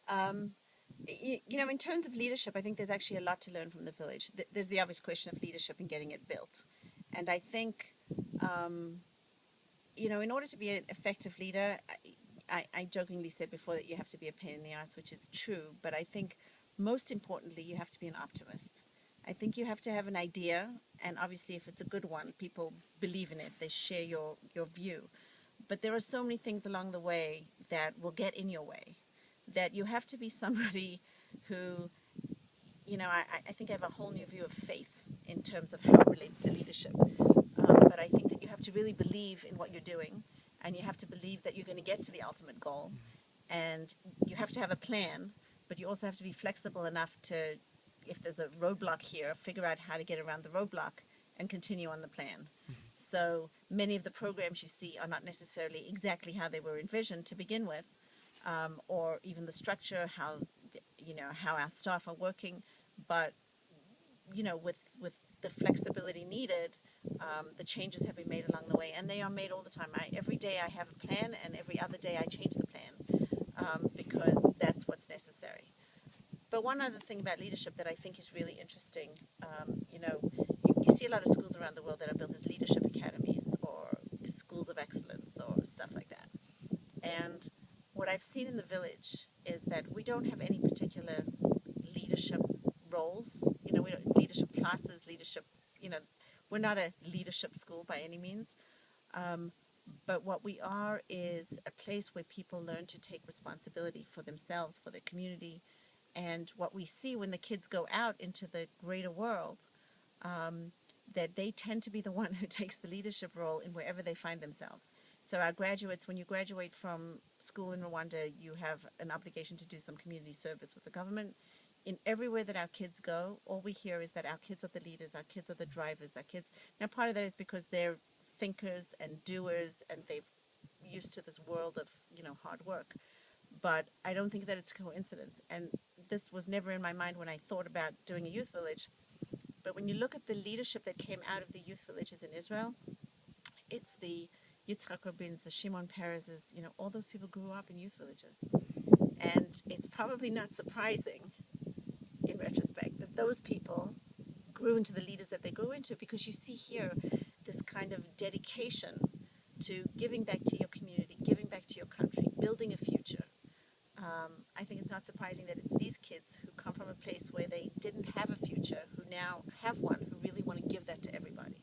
Um, in terms of leadership, I think there's actually a lot to learn from the village. There's the obvious question of leadership and getting it built. And I think, um, in order to be an effective leader, I jokingly said before that you have to be a pain in the ass, which is true. But I think most importantly, you have to be an optimist. I think you have to have an idea, and obviously, if it's a good one, people believe in it. They share your view. But there are so many things along the way that will get in your way, that you have to be somebody who, I think I have a whole new view of faith in terms of how it relates to leadership. But I think that you have to really believe in what you're doing, and you have to believe that you're going to get to the ultimate goal, and you have to have a plan, but you also have to be flexible enough to, if there's a roadblock here, figure out how to get around the roadblock and continue on the plan. So many of the programs you see are not necessarily exactly how they were envisioned to begin with, or even the structure, how our staff are working, but with the flexibility needed, the changes have been made along the way, and they are made all the time. Every day I have a plan, and every other day I change the plan, because that's what's necessary. But one other thing about leadership that I think is really interesting, you see a lot of schools around the world that are built as leadership academies or schools of excellence or stuff like that. And what I've seen in the village is that we don't have any particular leadership roles. We don't leadership classes, leadership. We're not a leadership school by any means. But what we are is a place where people learn to take responsibility for themselves, for their community. And what we see when the kids go out into the greater world, that they tend to be the one who takes the leadership role in wherever they find themselves. So our graduates, when you graduate from school in Rwanda, you have an obligation to do some community service with the government. In everywhere that our kids go, all we hear is that our kids are the leaders, our kids are the drivers, our kids. Now, part of that is because they're thinkers and doers, and they've used to this world of, hard work. But I don't think that it's a coincidence. And this was never in my mind when I thought about doing a youth village. But when you look at the leadership that came out of the youth villages in Israel, it's the Yitzhak Rabin's, the Shimon Peres's, all those people grew up in youth villages. And it's probably not surprising, in retrospect, that those people grew into the leaders that they grew into, because you see here this kind of dedication to giving back to your community, giving back to your country, building a future. I think it's not surprising that it's these kids who come from a place where they didn't have a future, who now have one, who really want to give that to everybody.